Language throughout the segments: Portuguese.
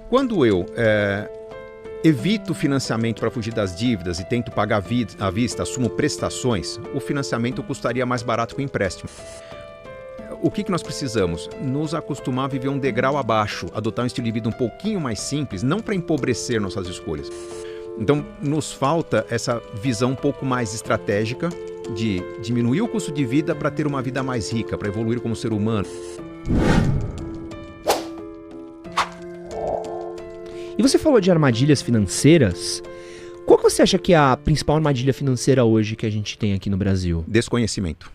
Quando eu evito financiamento para fugir das dívidas e tento pagar à vista, assumo prestações, o financiamento custaria mais barato que o empréstimo. O que nós precisamos? Nos acostumar a viver um degrau abaixo, adotar um estilo de vida um pouquinho mais simples, não para empobrecer nossas escolhas. Então, nos falta essa visão um pouco mais estratégica de diminuir o custo de vida para ter uma vida mais rica, para evoluir como ser humano. E você falou de armadilhas financeiras. Qual que você acha que é a principal armadilha financeira hoje que a gente tem aqui no Brasil? Desconhecimento.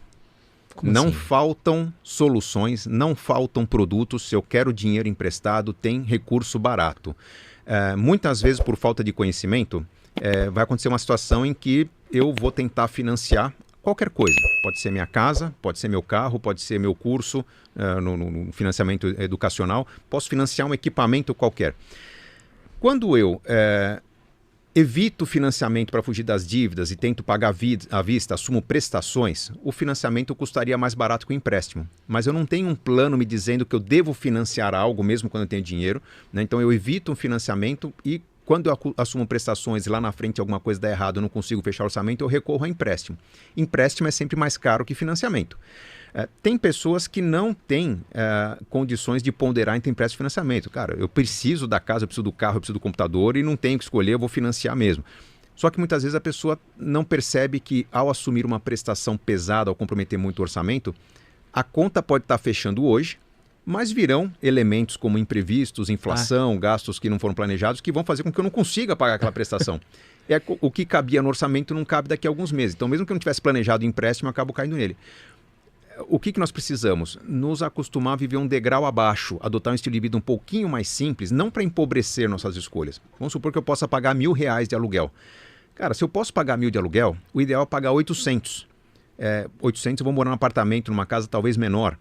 Como Não assim? faltam soluções, não faltam produtos. Se eu quero dinheiro emprestado, tem recurso barato. Muitas vezes, por falta de conhecimento, vai acontecer uma situação em que eu vou tentar financiar qualquer coisa. Pode ser minha casa, pode ser meu carro, pode ser meu curso no financiamento educacional. Posso financiar um equipamento qualquer. Quando eu evito financiamento para fugir das dívidas e tento pagar à vista, assumo prestações, o financiamento custaria mais barato que o empréstimo. Mas eu não tenho um plano me dizendo que eu devo financiar algo mesmo quando eu tenho dinheiro, né? Então eu evito um financiamento e quando eu assumo prestações e lá na frente alguma coisa dá errado, eu não consigo fechar o orçamento, eu recorro a empréstimo. Empréstimo é sempre mais caro que financiamento. Tem pessoas que não têm condições de ponderar entre empréstimo e financiamento. Cara, eu preciso da casa, eu preciso do carro, eu preciso do computador e não tenho que escolher, eu vou financiar mesmo. Só que muitas vezes a pessoa não percebe que ao assumir uma prestação pesada, ao comprometer muito o orçamento, a conta pode estar fechando hoje, mas virão elementos como imprevistos, inflação, gastos que não foram planejados, que vão fazer com que eu não consiga pagar aquela prestação. O que cabia no orçamento não cabe daqui a alguns meses. Então, mesmo que eu não tivesse planejado o empréstimo, eu acabo caindo nele. O que nós precisamos? Nos acostumar a viver um degrau abaixo, adotar um estilo de vida um pouquinho mais simples, não para empobrecer nossas escolhas. Vamos supor que eu possa pagar R$1.000 de aluguel. Cara, se eu posso pagar 1.000 de aluguel, o ideal é pagar 800. 800 eu vou morar num apartamento, numa casa talvez menor.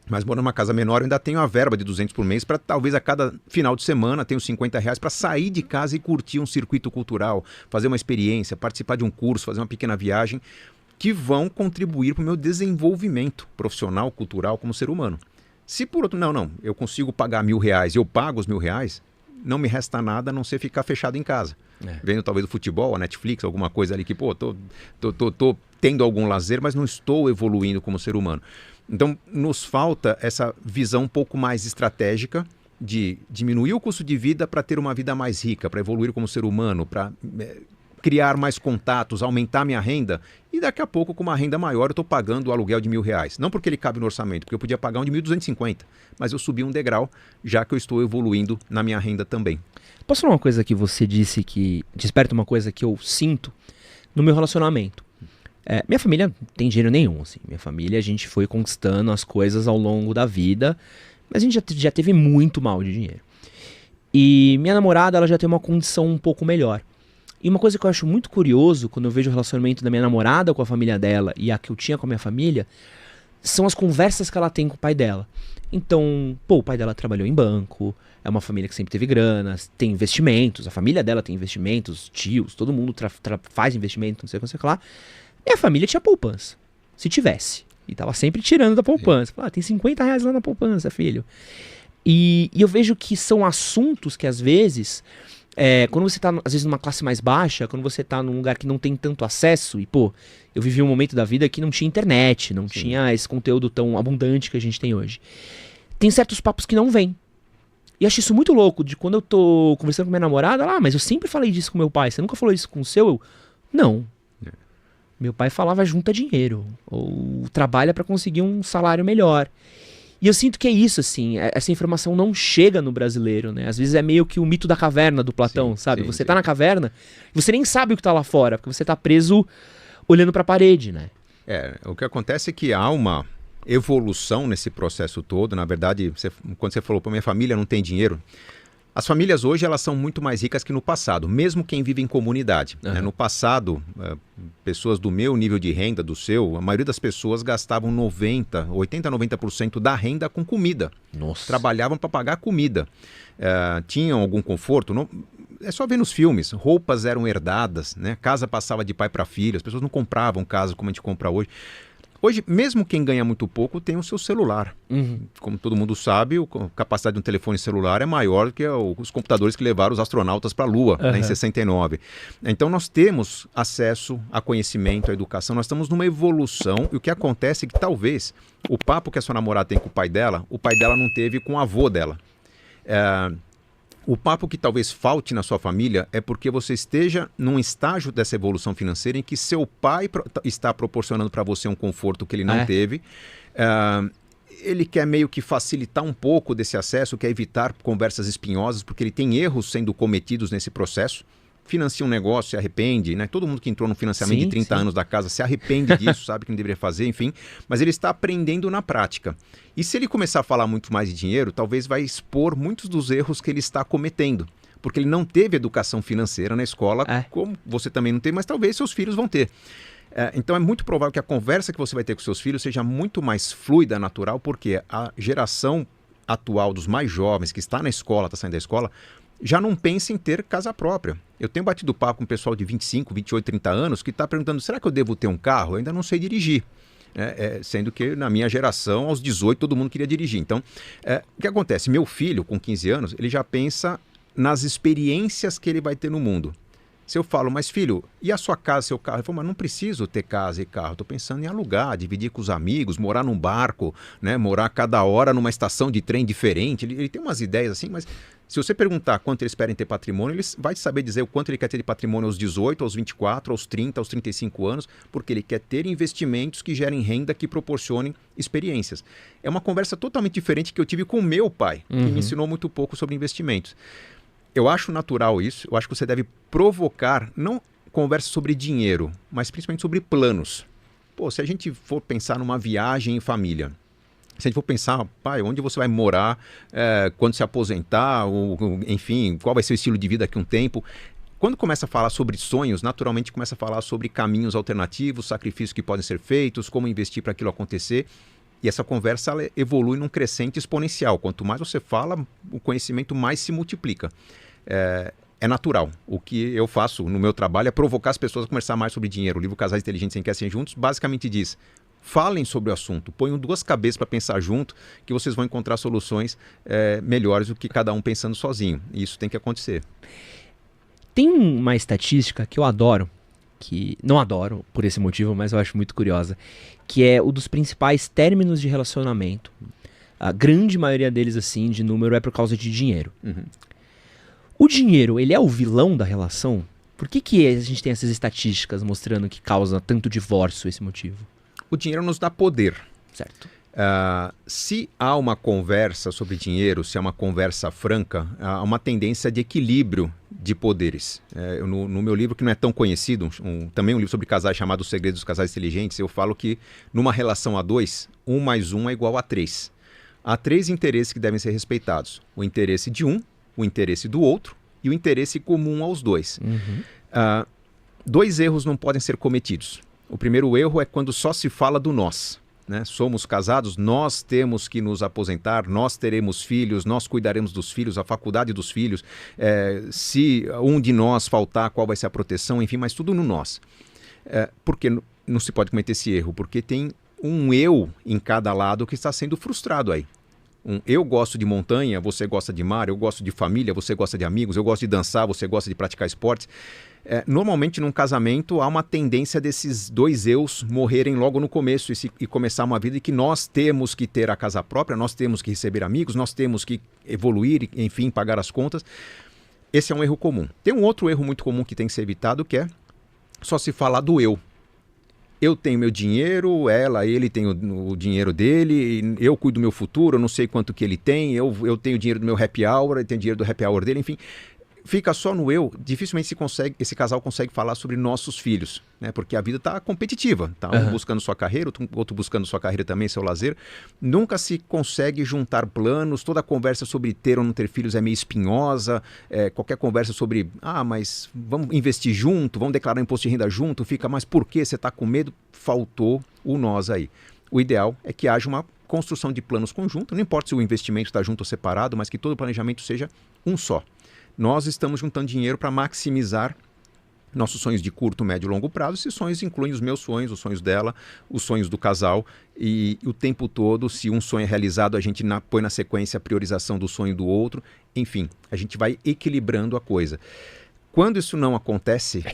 Mas morando numa casa menor eu ainda tenho a verba de 200 por mês para talvez a cada final de semana tenho R$50 para sair de casa e curtir um circuito cultural, fazer uma experiência, participar de um curso, fazer uma pequena viagem, que vão contribuir para o meu desenvolvimento profissional, cultural, como ser humano. Se por outro, não, eu consigo pagar R$1.000 e eu pago os R$1.000, não me resta nada a não ser ficar fechado em casa. Vendo talvez o futebol, a Netflix, alguma coisa ali que, tô tendo algum lazer, mas não estou evoluindo como ser humano. Então, nos falta essa visão um pouco mais estratégica de diminuir o custo de vida para ter uma vida mais rica, para evoluir como ser humano, para criar mais contatos, aumentar minha renda e daqui a pouco com uma renda maior eu estou pagando o aluguel de R$1.000. Não porque ele cabe no orçamento, porque eu podia pagar um de 1.250, mas eu subi um degrau já que eu estou evoluindo na minha renda também. Posso falar uma coisa que você disse que desperta uma coisa que eu sinto no meu relacionamento? Minha família não tem dinheiro nenhum, assim. Minha família, a gente foi conquistando as coisas ao longo da vida, mas a gente já teve muito mal de dinheiro. E minha namorada, ela já tem uma condição um pouco melhor. E uma coisa que eu acho muito curioso, quando eu vejo o relacionamento da minha namorada com a família dela e a que eu tinha com a minha família, são as conversas que ela tem com o pai dela. Então, o pai dela trabalhou em banco, é uma família que sempre teve grana, tem investimentos, a família dela tem investimentos, tios, todo mundo faz investimento, não sei o que lá. Minha família tinha poupança, se tivesse. E tava sempre tirando da poupança. Fala, tem R$50 lá na poupança, filho. E eu vejo que são assuntos que às vezes... quando você tá, às vezes, numa classe mais baixa, quando você tá num lugar que não tem tanto acesso, e, eu vivi um momento da vida que não tinha internet, não tinha esse conteúdo tão abundante que a gente tem hoje. Tem certos papos que não vêm. E acho isso muito louco, de quando eu tô conversando com minha namorada, mas eu sempre falei disso com meu pai, você nunca falou isso com o seu? Não. Meu pai falava junta dinheiro, ou trabalha pra conseguir um salário melhor. E eu sinto que é isso, assim, essa informação não chega no brasileiro, né? Às vezes é meio que o mito da caverna do Platão, sabe? Você tá na caverna, você nem sabe o que tá lá fora, porque você tá preso olhando pra parede, né? O que acontece é que há uma evolução nesse processo todo. Na verdade, quando você falou, minha família não tem dinheiro, as famílias hoje elas são muito mais ricas que no passado, mesmo quem vive em comunidade. Né? No passado, pessoas do meu nível de renda, do seu, a maioria das pessoas gastavam 80%, 90% da renda com comida. Nossa. Trabalhavam para pagar comida. Tinham algum conforto? É só ver nos filmes, roupas eram herdadas, né? Casa passava de pai para filho, as pessoas não compravam casa como a gente compra hoje. Hoje, mesmo quem ganha muito pouco tem o seu celular. Como todo mundo sabe, a capacidade de um telefone celular é maior do que os computadores que levaram os astronautas para a Lua, né, em 69. Então nós temos acesso a conhecimento, a educação, nós estamos numa evolução e o que acontece é que talvez o papo que a sua namorada tem com o pai dela não teve com o avô dela. O papo que talvez falte na sua família é porque você esteja num estágio dessa evolução financeira em que seu pai está proporcionando para você um conforto que ele não teve. Ele quer meio que facilitar um pouco desse acesso, quer evitar conversas espinhosas, porque ele tem erros sendo cometidos nesse processo. Financia um negócio, se arrepende, né? Todo mundo que entrou no financiamento de 30 anos da casa se arrepende disso, sabe que não deveria fazer, enfim. Mas ele está aprendendo na prática. E se ele começar a falar muito mais de dinheiro, talvez vai expor muitos dos erros que ele está cometendo. Porque ele não teve educação financeira na escola, como você também não teve, mas talvez seus filhos vão ter. Então é muito provável que a conversa que você vai ter com seus filhos seja muito mais fluida, natural, porque a geração atual dos mais jovens, que está na escola, está saindo da escola, já não pensa em ter casa própria. Eu tenho batido papo com um pessoal de 25, 28, 30 anos que está perguntando, será que eu devo ter um carro? Eu ainda não sei dirigir. Sendo que na minha geração, aos 18, todo mundo queria dirigir. Então, o que acontece? Meu filho, com 15 anos, ele já pensa nas experiências que ele vai ter no mundo. Se eu falo, mas filho, e a sua casa, seu carro? Ele falou, mas não preciso ter casa e carro. Estou pensando em alugar, dividir com os amigos, morar num barco, né? Morar cada hora numa estação de trem diferente. Ele tem umas ideias assim, mas se você perguntar quanto ele espera em ter patrimônio, ele vai saber dizer o quanto ele quer ter de patrimônio aos 18, aos 24, aos 30, aos 35 anos, porque ele quer ter investimentos que gerem renda, que proporcionem experiências. É uma conversa totalmente diferente que eu tive com o meu pai, que me ensinou muito pouco sobre investimentos. Eu acho natural isso, eu acho que você deve provocar, não conversa sobre dinheiro, mas principalmente sobre planos. Pô, se a gente for pensar numa viagem em família, se a gente for pensar, pai, onde você vai morar quando se aposentar, enfim, qual vai ser o estilo de vida daqui a um tempo. Quando começa a falar sobre sonhos, naturalmente começa a falar sobre caminhos alternativos, sacrifícios que podem ser feitos, como investir para aquilo acontecer. E essa conversa ela evolui num crescente exponencial. Quanto mais você fala, o conhecimento mais se multiplica. É natural. O que eu faço no meu trabalho é provocar as pessoas a conversar mais sobre dinheiro. O livro Casais Inteligentes Enriquecem Juntos basicamente diz, falem sobre o assunto, ponham duas cabeças para pensar junto, que vocês vão encontrar soluções melhores do que cada um pensando sozinho. E isso tem que acontecer. Tem uma estatística que eu adoro, que não adoro por esse motivo, mas eu acho muito curiosa, que é o dos principais términos de relacionamento. A grande maioria deles, assim, de número, é por causa de dinheiro. O dinheiro, ele é o vilão da relação? Por que a gente tem essas estatísticas mostrando que causa tanto divórcio esse motivo? O dinheiro nos dá poder. Certo. Se há uma conversa sobre dinheiro, se há uma conversa franca, há uma tendência de equilíbrio de poderes. No meu livro, que não é tão conhecido, também um livro sobre casais chamado Os Segredos dos Casais Inteligentes, eu falo que numa relação a dois, 1 mais 1 é igual a 3. Há 3 interesses que devem ser respeitados. O interesse de um, o interesse do outro e o interesse comum aos dois. 2 erros não podem ser cometidos. O primeiro erro é quando só se fala do nós. Né? Somos casados, nós temos que nos aposentar, nós teremos filhos, nós cuidaremos dos filhos, a faculdade dos filhos, se um de nós faltar, qual vai ser a proteção, enfim, mas tudo no nós. Por que não se pode cometer esse erro? Porque tem um eu em cada lado que está sendo frustrado aí. Eu gosto de montanha, você gosta de mar, eu gosto de família, você gosta de amigos, eu gosto de dançar, você gosta de praticar esportes. Normalmente num casamento há uma tendência desses 2 eus morrerem logo no começo e começar uma vida em que nós temos que ter a casa própria, nós temos que receber amigos, nós temos que evoluir, enfim, pagar as contas. Esse é um erro comum. Tem um outro erro muito comum que tem que ser evitado, que é só se falar do eu. Eu tenho meu dinheiro, ele tem o dinheiro dele, eu cuido do meu futuro, eu não sei quanto que ele tem, eu tenho o dinheiro do meu happy hour, ele tem o dinheiro do happy hour dele, enfim. Fica só no eu, dificilmente esse casal consegue falar sobre nossos filhos, né? Porque a vida está competitiva, tá? Um buscando sua carreira, outro buscando sua carreira também, seu lazer. Nunca se consegue juntar planos, toda conversa sobre ter ou não ter filhos é meio espinhosa, qualquer conversa sobre, mas vamos investir junto, vamos declarar imposto de renda junto, fica, mas por que você está com medo? Faltou o nós aí. O ideal é que haja uma construção de planos conjuntos, não importa se o investimento está junto ou separado, mas que todo o planejamento seja um só. Nós estamos juntando dinheiro para maximizar nossos sonhos de curto, médio e longo prazo. Esses sonhos incluem os meus sonhos, os sonhos dela, os sonhos do casal. E o tempo todo, se um sonho é realizado, a gente põe na sequência a priorização do sonho do outro. Enfim, a gente vai equilibrando a coisa. Quando isso não acontece,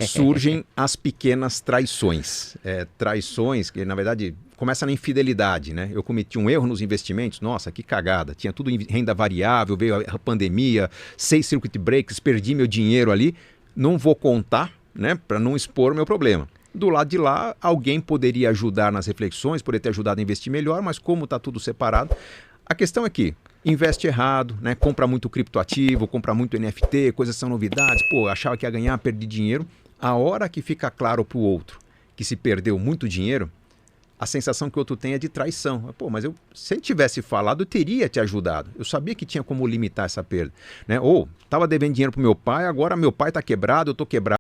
surgem as pequenas traições. Traições que, na verdade, começam na infidelidade, né? Eu cometi um erro nos investimentos, nossa, que cagada. Tinha tudo em renda variável, veio a pandemia, 6 circuit breaks, perdi meu dinheiro ali. Não vou contar, né, para não expor o meu problema. Do lado de lá, alguém poderia ajudar nas reflexões, poderia ter ajudado a investir melhor, mas como está tudo separado, a questão é que investe errado, né, compra muito criptoativo, compra muito NFT, coisas são novidades, pô, achava que ia ganhar, perdi dinheiro. A hora que fica claro para o outro que se perdeu muito dinheiro, a sensação que o outro tem é de traição. Pô, mas se ele tivesse falado, eu teria te ajudado. Eu sabia que tinha como limitar essa perda, né? Ou estava devendo dinheiro para o meu pai, agora meu pai está quebrado, eu estou quebrado.